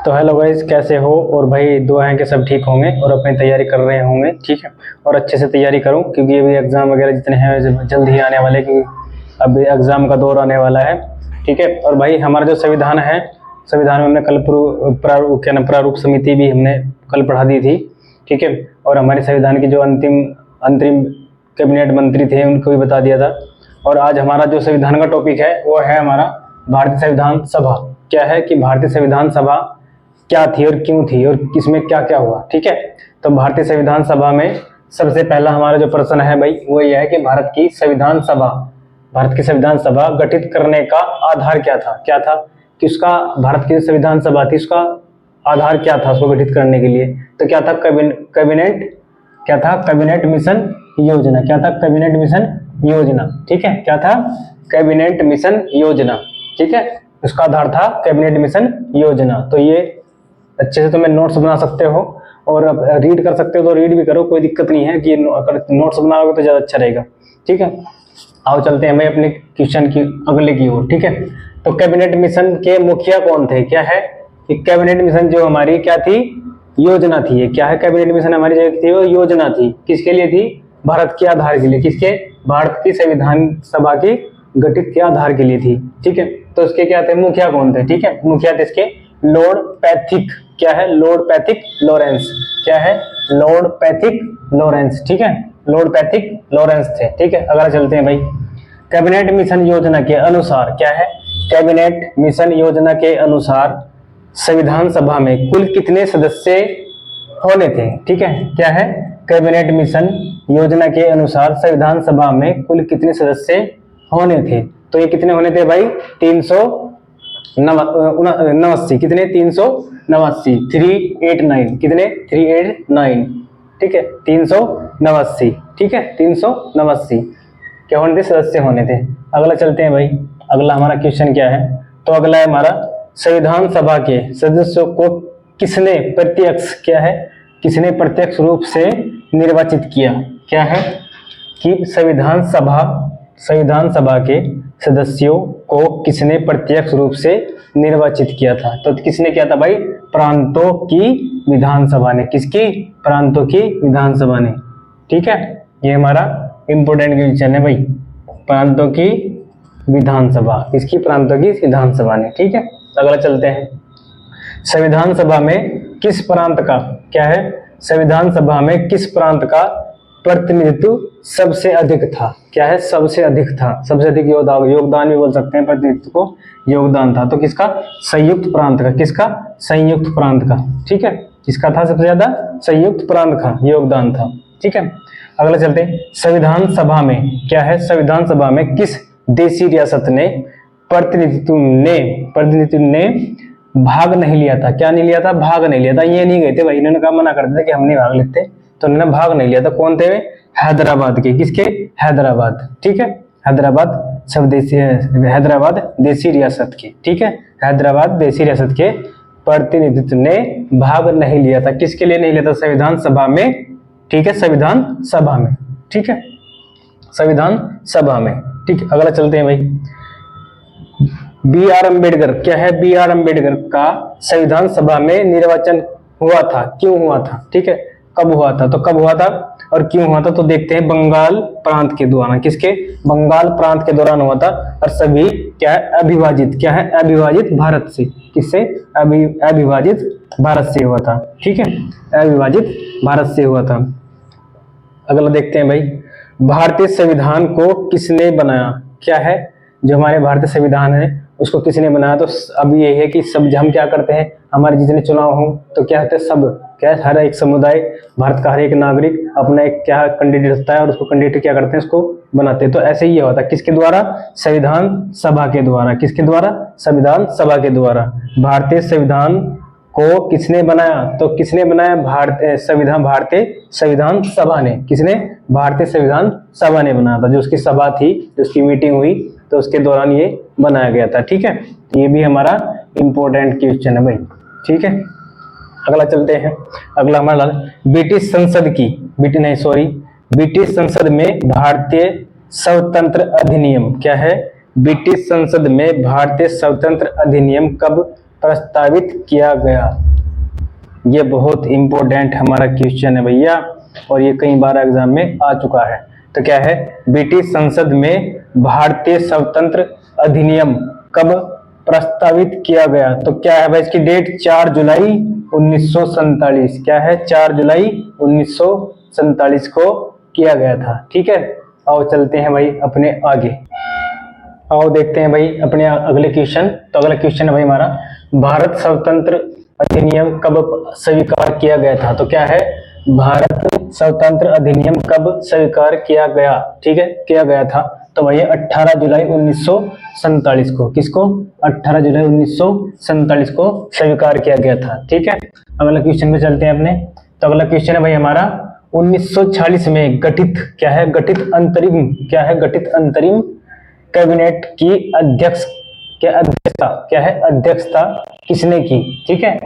तो hello guys, कैसे हो? और भाई दुआ है कि सब ठीक होंगे और अपनी तैयारी कर रहे होंगे, ठीक है। और अच्छे से तैयारी करूं क्योंकि अभी एग्ज़ाम वगैरह जितने हैं जल्द ही आने वाले, क्योंकि अभी एग्ज़ाम का दौर आने वाला है, ठीक है। और भाई हमारा जो संविधान है, संविधान में हमने कल प्रारूप समिति भी हमने कल पढ़ा दी थी, ठीक है। और हमारे संविधान की जो अंतरिम कैबिनेट मंत्री थे उनको भी बता दिया था। और आज हमारा जो संविधान का टॉपिक है वो है हमारा भारतीय संविधान सभा। क्या है कि भारतीय संविधान सभा क्या थी और क्यों थी और किसमें क्या क्या हुआ, ठीक है। तो भारतीय संविधान सभा में सबसे पहला हमारा जो प्रश्न है भाई वो यह है कि भारत की संविधान सभा गठित करने का आधार क्या था कि उसका, भारत की संविधान सभा थी उसका आधार क्या था उसको गठित करने के लिए। तो क्या था? कैबिनेट मिशन योजना, ठीक है। क्या था? कैबिनेट मिशन योजना, ठीक है। उसका आधार था कैबिनेट मिशन योजना। तो ये अच्छे से तुम्हें नोट्स बना सकते हो और रीड कर सकते हो, तो रीड भी करो, कोई दिक्कत नहीं है कि अगर नोट्स बनाओगे तो ज़्यादा अच्छा रहेगा, ठीक है। आओ चलते हैं भाई अपने क्वेश्चन की अगले की ओर, ठीक है। तो कैबिनेट मिशन के मुखिया कौन थे? क्या है कि कैबिनेट मिशन जो हमारी क्या थी? योजना थी। ये क्या है? कैबिनेट मिशन हमारी जो थी वो योजना थी। किसके लिए थी? भारत के आधार के लिए। किसके? भारत की संविधान सभा की गठित के आधार के लिए थी, ठीक है। तो उसके क्या थे? मुखिया कौन थे? ठीक है, मुखिया थे इसके लॉर्ड पैथिक। क्या है? Lord Pethick Lawrence. क्या है? लॉर्ड पैथिक लॉरेंस, ठीक है। लॉर्ड पैथिक लॉरेंस थे, ठीक है। अगला चलते हैं भाई। कैबिनेट मिशन योजना के अनुसार, क्या है? कैबिनेट मिशन योजना के अनुसार संविधान सभा में कुल कितने सदस्य होने थे? ठीक है। क्या है? कैबिनेट मिशन योजना के अनुसार संविधान सभा में कुल कितने सदस्य होने थे? तो ये कितने होने थे भाई? 389। कितने? 389, 389। कितने? 389, ठीक है। 389, ठीक है। 389 क्या होने थे? सदस्य होने थे। अगला चलते हैं भाई। अगला हमारा क्वेश्चन क्या है? तो अगला है हमारा संविधान सभा के सदस्यों को किसने प्रत्यक्ष, क्या है, किसने प्रत्यक्ष रूप से निर्वाचित किया? क्या है कि संविधान सभा के सदस्यों को किसने प्रत्यक्ष रूप से निर्वाचित किया था? तो किसने किया था भाई? प्रांतों की विधानसभा ने। किसकी? प्रांतों की विधानसभा ने, ठीक है। ये हमारा इंपोर्टेंट क्वेश्चन है भाई। प्रांतों की विधानसभा, किसकी? प्रांतों की विधानसभा ने, ठीक है। अगला चलते हैं। संविधान सभा में किस प्रांत का, क्या है, संविधान सभा में किस प्रांत का प्रतिनिधित्व सबसे अधिक था? क्या है? सबसे अधिक था, सबसे अधिक योगदान भी बोल सकते हैं प्रतिनिधित्व को, योगदान था। तो किसका? संयुक्त प्रांत का। किसका? संयुक्त प्रांत का, ठीक है। किसका था सबसे ज्यादा? संयुक्त प्रांत का योगदान था, ठीक है। अगला चलते हैं। संविधान सभा में, क्या है, संविधान सभा में किस देशी रियासत ने प्रतिनिधित्व ने भाग नहीं लिया था? क्या नहीं लिया था? भाग नहीं लिया था। ये नहीं गए थे भाई, इन्होंने कहा, मना कर दिया कि हम नहीं भाग लेते, तो उन्होंने भाग नहीं लिया था। कौन थे वे? हैदराबाद के। किसके? हैदराबाद, ठीक है। हैदराबाद स्वदेशी, हैदराबाद देशी रियासत के, ठीक है। हैदराबाद देशी रियासत के प्रतिनिधित्व ने भाग नहीं लिया था। किसके लिए नहीं लिया था? संविधान सभा में, ठीक है। संविधान सभा में, ठीक है। संविधान सभा में, ठीक है। अगला चलते हैं भाई। बी आर अम्बेडकर, क्या है, बी आर अम्बेडकर का संविधान सभा में निर्वाचन हुआ था। क्यों हुआ था? ठीक है। कब हुआ था? तो कब हुआ था और क्यों हुआ था? तो देखते हैं। बंगाल प्रांत के दौरान। किसके? बंगाल प्रांत के दौरान हुआ था। और सभी क्या है? अविभाजित, क्या है, अविभाजित भारत से। किससे? अविभाजित भारत से हुआ था, ठीक है। अविभाजित भारत से हुआ था। अगला देखते हैं भाई। भारतीय संविधान को किसने बनाया? क्या है, जो हमारे भारतीय संविधान है उसको किसने बनाया? तो अब ये है कि सब, हम क्या करते हैं, हमारे जितने चुनाव हो तो क्या होते हैं, सब क्या है, हर एक समुदाय, भारत का हर एक नागरिक अपना एक क्या कैंडिडेट होता है और उसको कैंडिडेट क्या करते हैं, उसको बनाते हैं। तो ऐसे ही होता है। किसके द्वारा? संविधान सभा के द्वारा। किसके द्वारा? संविधान सभा के द्वारा। भारतीय संविधान को किसने बनाया? तो किसने बनाया? भारतीय संविधान सभा ने। किसने? भारतीय संविधान सभा ने बनाया था। जो उसकी सभा थी, जो उसकी मीटिंग हुई, तो उसके दौरान ये बनाया गया था, ठीक है। ये भी हमारा इंपॉर्टेंट क्वेश्चन है भाई, ठीक है। अगला चलते हैं। अगला हमारा ब्रिटिश संसद में भारतीय स्वतंत्र अधिनियम। क्या है? ब्रिटिश संसद में भारतीय स्वतंत्र अधिनियम कब प्रस्तावित किया गया? ये बहुत इंपॉर्टेंट हमारा क्वेश्चन है भैया, और ये कई बार एग्जाम में आ चुका है। तो क्या है, ब्रिटिश संसद में भारतीय स्वतंत्र अधिनियम कब प्रस्तावित किया गया? तो क्या है भाई इसकी डेट? 4 जुलाई 1947। क्या है? 4 जुलाई 1947 को किया गया था। ठीक है, आओ चलते हैं भाई अपने आगे। आओ देखते हैं भाई अपने अगले क्वेश्चन। तो अगला क्वेश्चन है भाई हमारा, भारत स्वतंत्र अधिनियम कब स्वीकार किया गया था? तो क्या है, भारत स्वतंत्र अधिनियम कब स्वीकार किया गया? ठीक है, किया गया था। तो भैया 18 जुलाई 1947 को। किसको? 18 जुलाई 1947 को स्वीकार किया गया था। ठीक है, अगला क्वेश्चन में चलते हैं अपने। तो अगला क्वेश्चन है भाई हमारा, 1946 में गठित क्या है, गठित अंतरिम क्या है, गठित अंतरिम कैबिनेट की अध्यक्षता क्या है, अध्यक्षता किसने की? ठीक है,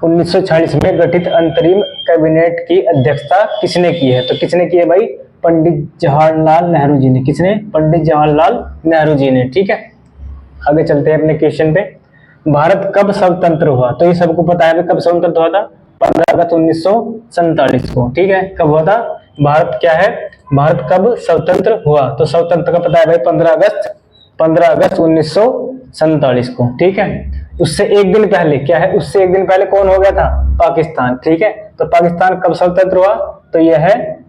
1946 में गठित अंतरिम कैबिनेट की अध्यक्षता किसने की है? तो किसने की है भाई? पंडित जवाहरलाल नेहरू जी ने। किसने? पंडित जवाहरलाल नेहरू जी ने। ठीक है, आगे चलते हैं अपने क्वेश्चन पे। भारत कब स्वतंत्र हुआ? तो ये सबको पता है कब स्वतंत्र हुआ था? 15 अगस्त 1947 को। ठीक है, कब हुआ था? भारत क्या है, भारत कब स्वतंत्र हुआ? तो स्वतंत्र का पता है भाई 15 अगस्त 1947 को। ठीक है, उससे एक दिन पहले क्या है, उससे एक दिन पहले कौन हो गया था? पाकिस्तान। ठीक है, तो पाकिस्तान कब स्वतंत्र हुआ? तो यह है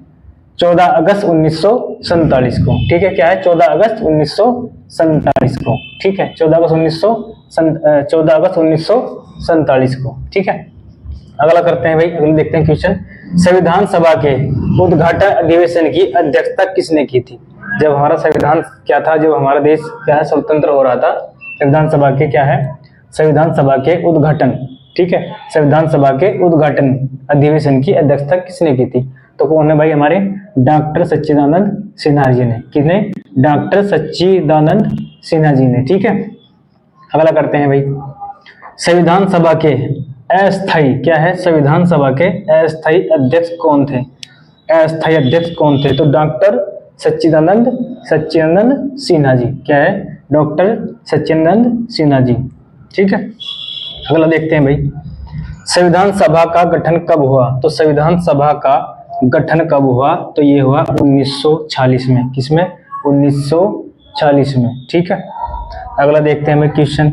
14 अगस्त 1947 को। ठीक है, क्या है? 14 अगस्त 1947 को। ठीक है, 14 अगस्त 1947 को। ठीक है, अगला करते हैं भाई, अगले देखते हैं क्वेश्चन। संविधान सभा के उद्घाटन अधिवेशन की अध्यक्षता किसने की थी? जब हमारा संविधान क्या था, जब हमारा देश क्या है स्वतंत्र हो रहा था, संविधान सभा के क्या है, संविधान सभा के उद्घाटन। ठीक है, संविधान सभा के उद्घाटन अधिवेशन की अध्यक्षता किसने की थी? तो कौन है भाई? हमारे डॉक्टर सच्चिदानंद सिन्हा जी ने। किसने? डॉक्टर सच्चिदानंद सिन्हा जी ने। ठीक है, अगला करते हैं भाई, संविधान सभा के अस्थायी क्या है, संविधान सभा के अस्थायी अध्यक्ष कौन थे? अस्थायी अध्यक्ष कौन थे? तो डॉक्टर सच्चिदानंद सिन्हा जी। क्या है? डॉक्टर सच्चिदानंद सिन्हा जी। ठीक है, अगला देखते हैं भाई, संविधान सभा का गठन कब हुआ? तो संविधान सभा का गठन कब हुआ? तो ये हुआ 1946 में। किसमें? 1946 में। ठीक है, अगला देखते हैं भाई क्वेश्चन,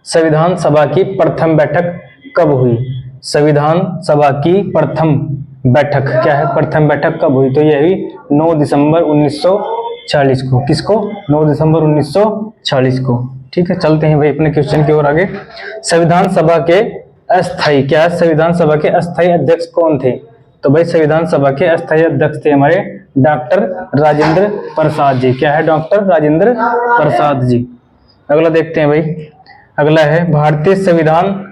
संविधान सभा की प्रथम बैठक कब हुई? संविधान सभा की प्रथम बैठक क्या है, प्रथम बैठक कब हुई? तो यह हुई 9 दिसंबर 1940 को। किसको? 9 दिसंबर 1940 को। ठीक है, चलते हैं भाई अपने क्वेश्चन की ओर आगे। संविधान सभा के अस्थायी क्या है, संविधान सभा के अस्थायी अध्यक्ष कौन थे? तो भाई संविधान सभा के अस्थायी अध्यक्ष थे हमारे डॉक्टर राजेंद्र प्रसाद जी। क्या है? डॉक्टर राजेंद्र प्रसाद जी। अगला देखते हैं भाई, अगला है भारतीय संविधान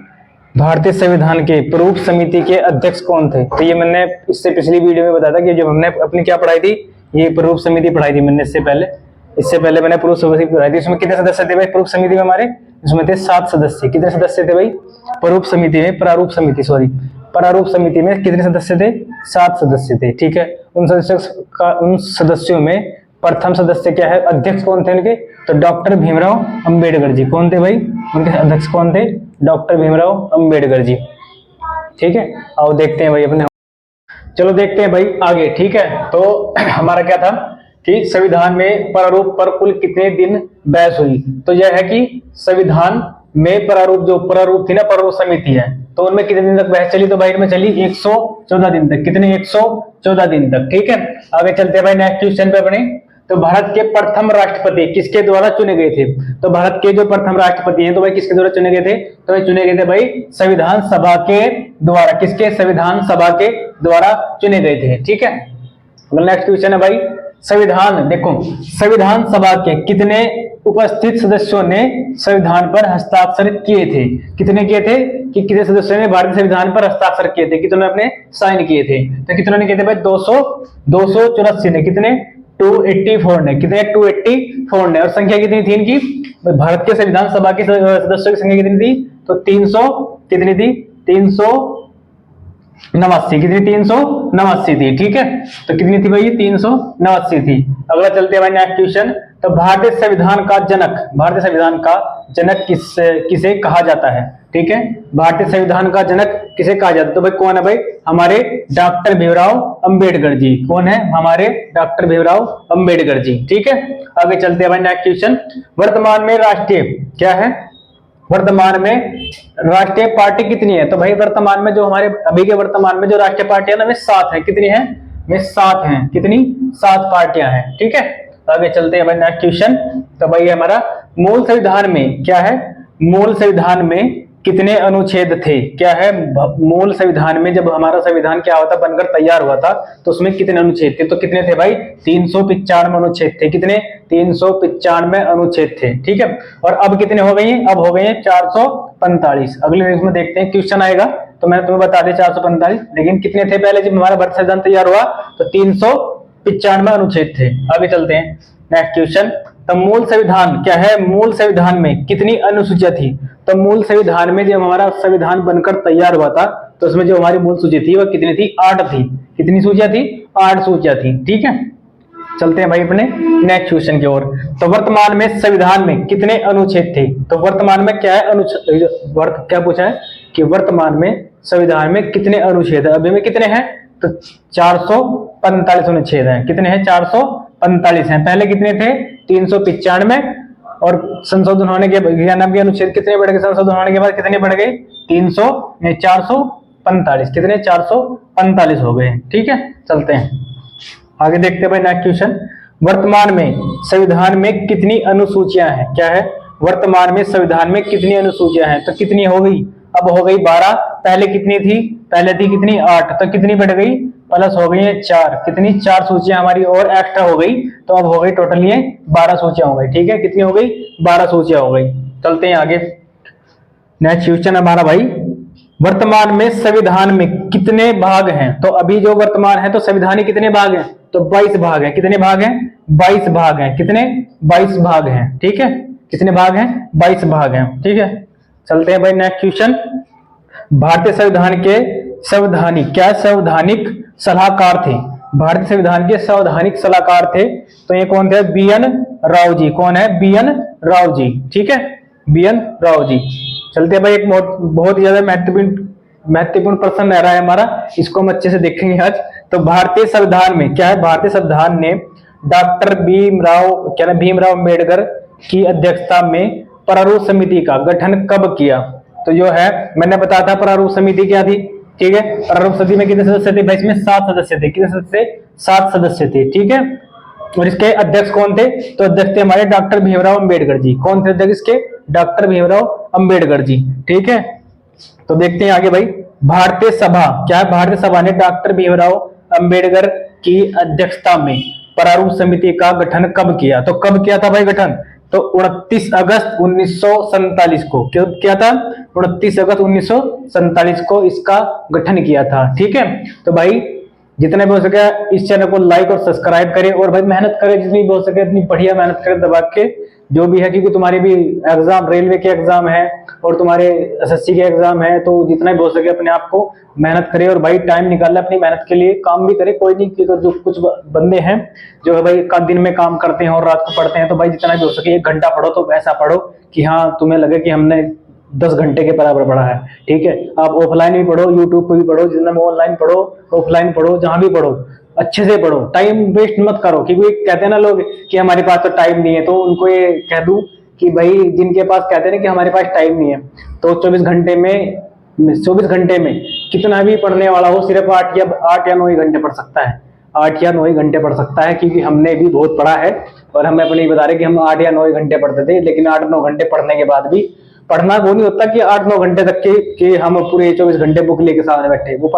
के प्रारूप समिति के अध्यक्ष कौन थे? तो ये मैंने इससे पिछली वीडियो में बताया था कि जब हमने अपनी क्या पढ़ाई थी, ये प्रारूप समिति पढ़ाई थी मैंने इससे पहले मैंने प्रारूप समिति पढ़ाई थी। इसमें कितने सदस्य थे भाई प्रारूप समिति में हमारे? इसमें थे 7 सदस्य। कितने सदस्य थे भाई प्रारूप समिति में? प्रारूप समिति में कितने सदस्य थे? 7 सदस्य थे। ठीक है, उन सदस्यों में प्रथम सदस्य क्या है, अध्यक्ष कौन थे उनके? तो डॉक्टर भीमराव अंबेडकर जी। कौन थे भाई उनके अध्यक्ष? कौन थे? डॉक्टर भीमराव अंबेडकर जी। ठीक है, आओ देखते हैं भाई अपने, चलो देखते हैं भाई आगे। ठीक है, तो हमारा क्या था कि संविधान में प्रारूप पर कुल कितने दिन बहस हुई? तो यह है कि संविधान में प्रारूप थी ना, प्रारूप समिति है, तो उनमें कितने दिन तक बहस चली? तो भाई में चली 114 दिन तक। कितने? 114 दिन तक। ठीक है, आगे चलते हैं भाई नेक्स्ट क्वेश्चन पे अपने। तो भारत के प्रथम राष्ट्रपति किसके द्वारा चुने गए थे? तो भारत के जो प्रथम राष्ट्रपति हैं तो भाई किसके द्वारा चुने गए थे? तो भाई चुने गए थे भाई संविधान सभा के द्वारा। किसके? संविधान सभा के द्वारा चुने गए थे। ठीक है, नेक्स्ट क्वेश्चन है भाई, संविधान देखो, संविधान सभा के कितने उपस्थित सदस्यों ने संविधान पर हस्ताक्षर किए थे? कितने किए थे? कि कितने सदस्यों ने भारतीय संविधान पर हस्ताक्षर किए थे? कितने अपने साइन किए थे? तो कितने ने किए थे भाई? 284 ने। कितने? 284 ने। कितने? 284 ने। और संख्या कितनी थी इनकी? भारत के संविधान सभा के सदस्यों की संख्या कितनी थी? तो 300 कितनी थी? 389। कितनी? 389 थी। ठीक है, तो कितनी थी भाई? 389 थी। अगला चलते हैं भाई नेक्स्ट क्वेश्चन। तो भारतीय संविधान का जनक किसे कहा जाता है? ठीक है। भारतीय संविधान का जनक किसे कहा जाता है? तो भाई कौन है भाई? हमारे डॉक्टर भीमराव अंबेडकर जी। कौन है? हमारे डॉक्टर भीमराव अंबेडकर जी। ठीक है, आगे चलते हैं भाई नेक्स्ट क्वेश्चन। वर्तमान में राष्ट्रीय क्या है? वर्तमान में राष्ट्रीय पार्टी कितनी है? तो भाई वर्तमान में जो हमारे अभी के वर्तमान में जो राष्ट्रीय पार्टियां ना वे 7 है। कितनी है? वे 7 हैं। कितनी? 7 पार्टियां हैं। ठीक है, आगे चलते हैं भाई नेक्स्ट क्वेश्चन। तो भाई हमारा मूल संविधान में क्या है? मूल संविधान में कितने अनुच्छेद थे? क्या है? मूल संविधान में जब हमारा संविधान क्या होता बनकर तैयार हुआ था तो उसमें कितने अनुच्छेद थे? तो कितने थे भाई? 395 अनुच्छेद थे। कितने? 395 अनुच्छेद थे। ठीक है, और अब कितने हो गए हैं? अब हो गए हैं 445। अगले न्यूज में देखते हैं, क्वेश्चन आएगा तो मैंने तुम्हें बता दिया 445, लेकिन कितने थे पहले जब हमारा भारत संविधान तैयार हुआ? तो 395 अनुच्छेद थे। आगे चलते हैं नेक्स्ट क्वेश्चन। तो मूल संविधान क्या है? मूल संविधान में कितनी अनुसूचियां थी? तो मूल संविधान में जब हमारा संविधान बनकर तैयार हुआ था तो उसमें जो हमारी मूल सूची थी वह कितनी थी? 8 थी। कितनी सूचियां थी? 8 सूचियां थी। ठीक है, चलते हैं भाई अपने नेक्स्ट क्वेश्चन की ओर। तो वर्तमान में संविधान में कितने अनुच्छेद थे? तो वर्तमान में क्या है? क्या पूछा है कि वर्तमान में संविधान में कितने अनुच्छेद है? अभी में कितने हैं? तो 445 अनुच्छेद हैं। कितने हैं? 445 हैं। पहले कितने थे? 395, और संशोधन होने के 99 अनुच्छेद कितने बढ़ गए? संशोधन होने के बाद कितने बढ़ गए? 445। कितने? 445 हो गए। ठीक है, चलते हैं आगे देखते हैं भाई नेक्स्ट क्वेश्चन। वर्तमान में संविधान में कितनी अनुसूचियां हैं? क्या है? वर्तमान में संविधान में कितनी अनुसूचियां हैं? तो कितनी हो गई? अब हो गई 12। पहले कितनी थी? पहले थी कितनी? 8। तो कितनी बढ़ गई? प्लस हो गई है 4। कितनी? 4 सूचियां हमारी और एक्स्ट्रा हो गई, तो अब हो गई टोटल ये 12 सूचियां हो गई। ठीक है, कितनी हो गई? 12 सूचियां हो गई। चलते हैं आगे नेक्स्ट क्वेश्चन हमारा भाई। वर्तमान में संविधान में कितने भाग हैं? तो अभी जो वर्तमान है तो संविधान के कितने भाग हैं? तो 22 भाग हैं। कितने भाग हैं? 22 भाग हैं। कितने? 22 भाग हैं। ठीक है, कितने भाग हैं? 22 भाग हैं। ठीक है, चलते हैं भाई नेक्स्ट क्वेश्चन। भारतीय संविधान के संवैधानिक क्या? संवैधानिक सलाहकार थे। भारतीय संविधान के संवैधानिक सलाहकार थे, तो ये कौन थे? बी.एन. राव जी। कौन है? बी.एन. राव जी। ठीक है, बी.एन. राव जी। चलते हैं भाई, एक बहुत ही ज्यादा महत्वपूर्ण प्रश्न रह रहा है हमारा, इसको हम अच्छे से देखेंगे आज। तो भारतीय संविधान में क्या है? भारतीय संविधान ने डॉक्टर भीमराव अम्बेडकर की अध्यक्षता में प्रारूप समिति का गठन कब किया? तो जो है मैंने बताया था प्रारूप समिति क्या थी। ठीक है, प्रारूप समिति में कितने सदस्य थे भाई? इसमें 7 सदस्य थे। कितने सदस्य? 7 सदस्य थे। ठीक है, और इसके अध्यक्ष कौन थे? तो अध्यक्ष थे हमारे डॉक्टर भीमराव अंबेडकर जी। कौन थे अध्यक्ष इसके? डॉक्टर भीमराव अंबेडकर जी। ठीक है, तो देखते हैं आगे भाई। भारतीय सभा क्या है? भारतीय सभा ने डॉक्टर भीमराव अंबेडकर की अध्यक्षता में प्रारूप समिति का गठन कब किया? तो कब किया था भाई गठन? तो 29 अगस्त 1947 को। कब किया था? 29 अगस्त 1947 को इसका गठन किया था। ठीक है, तो भाई जितने भी हो सके इस चैनल को लाइक और सब्सक्राइब करें, और भाई मेहनत करें जितनी भी हो सके इतनी बढ़िया मेहनत करें दबा के, जो भी है, क्योंकि तुम्हारे भी एग्जाम, रेलवे के एग्जाम है और तुम्हारे एसएससी के एग्जाम है, तो जितना भी हो सके अपने आप को मेहनत करें, और भाई टाइम निकालना अपनी मेहनत के लिए, काम भी करे कोई नहीं, क्योंकि जो कुछ बंदे हैं जो है भाई दिन में काम करते हैं और रात को पढ़ते हैं, तो भाई जितना भी हो सके 1 घंटा पढ़ो, तो ऐसा पढ़ो कि हाँ तुम्हें लगे कि हमने 10 घंटे के बराबर पढ़ा है। ठीक है, आप ऑफलाइन भी पढ़ो, यूट्यूब पे भी पढ़ो, जितना भी ऑनलाइन पढ़ो, ऑफलाइन पढ़ो, जहां भी पढ़ो अच्छे से पढ़ो, टाइम वेस्ट मत करो। क्योंकि कहते हैं ना लोग कि हमारे पास तो टाइम नहीं है, तो उनको ये कह दूं कि भाई जिनके पास कहते हैं ना कि हमारे पास टाइम नहीं है, तो 24 घंटे में कितना भी पढ़ने वाला हो सिर्फ 8 या 9 घंटे पढ़ सकता है। 8 या 9 घंटे पढ़ सकता है, क्योंकि हमने भी बहुत पढ़ा है, और हमें अपनी बता रहे कि हम 8 या 9 घंटे पढ़ते थे, लेकिन 8-9 घंटे पढ़ने के बाद भी पढ़ना वो नहीं होता कि 8-9 घंटे तक के हम पूरे 24 घंटे बुक लेके सामने बैठे। वो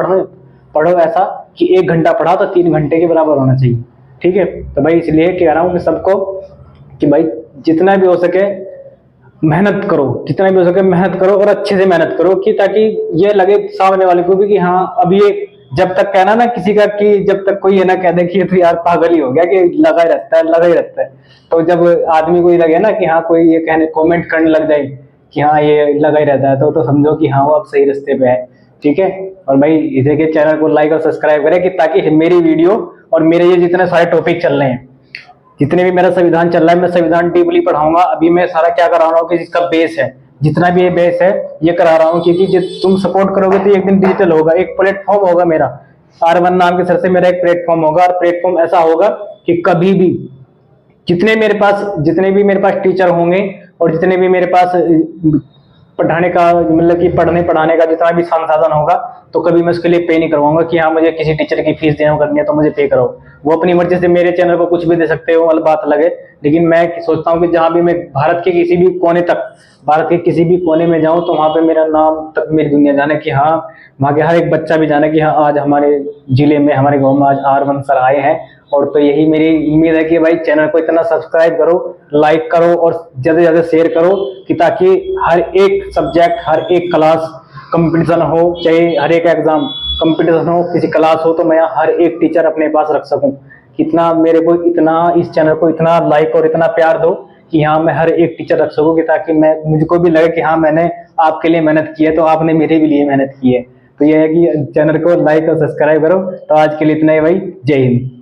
पढ़ो ऐसा कि 1 घंटा पढ़ा तो 3 घंटे के बराबर होना चाहिए। ठीक है, तो भाई इसलिए कह रहा हूँ कि सबको कि भाई जितना भी हो सके मेहनत करो, जितना भी हो सके मेहनत करो, और अच्छे से मेहनत करो, कि ताकि ये लगे सामने वाले को भी कि हाँ अब ये, जब तक कहना ना किसी का कि जब तक कोई ये ना कह दे कि ये तो यार पागल ही हो गया, कि लगा ही रहता है, तो जब आदमी को ये लगे ना कि हाँ कोई ये कहने कमेंट करने लग जाए कि हाँ ये लगा ही रहता है, तो समझो कि हाँ वो अब सही रास्ते पे है। ठीक है, और भाई इसे के चैनल को लाइक और सब्सक्राइब करें, कि ताकि मेरी वीडियो और मेरे ये जितने सारे टॉपिक चल रहे हैं, जितने भी मेरा संविधान चल रहा है, मैं संविधान डीपली पढ़ाऊंगा। अभी मैं सारा क्या करा रहा हूँ कि जिसका बेस है, जितना भी ये बेस है ये करा रहा हूँ, क्योंकि तुम सपोर्ट करोगे तो एक दिन डिजिटल होगा, एक प्लेटफॉर्म होगा मेरा, R1 नाम के सर से मेरा एक प्लेटफॉर्म होगा, और प्लेटफॉर्म ऐसा होगा कि कभी भी जितने भी मेरे पास टीचर होंगे और जितने भी मेरे पास पढ़ाने का मतलब कि पढ़ने पढ़ाने का जितना भी संसाधन होगा, तो कभी मैं उसके लिए पे नहीं करवाऊंगा कि हाँ मुझे किसी टीचर की फीस देना करनी है तो मुझे पे करो। वो अपनी मर्जी से मेरे चैनल को कुछ भी दे सकते हो, अलग बात अलग है, लेकिन मैं सोचता हूँ कि जहाँ भी मैं भारत के किसी भी कोने में जाऊं तो वहां पे मेरा नाम तक मेरी दुनिया जाने कि हाँ, वहां के हर एक बच्चा भी जाने कि हाँ आज हमारे जिले में, हमारे गांव में आज R1 सर आए हैं। और तो यही मेरी उम्मीद है कि भाई चैनल को इतना सब्सक्राइब करो, लाइक करो और ज्यादा से ज्यादा शेयर करो, कि ताकि हर एक सब्जेक्ट, हर एक क्लास कंपटीशन हो, चाहे हर एक एग्जाम कंपटीशन हो, किसी क्लास हो, तो मैं हर एक टीचर अपने पास रख सकूं। कितना मेरे को इतना इस चैनल को इतना लाइक और इतना प्यार दो कि हाँ मैं हर एक टीचर रख सकूं, कि ताकि मैं मुझको भी लगे कि हाँ मैंने आपके लिए मेहनत की है तो आपने मेरे भी लिए मेहनत की है। तो ये है कि चैनल को लाइक और सब्सक्राइब करो। तो आज के लिए इतना ही भाई, जय हिंद।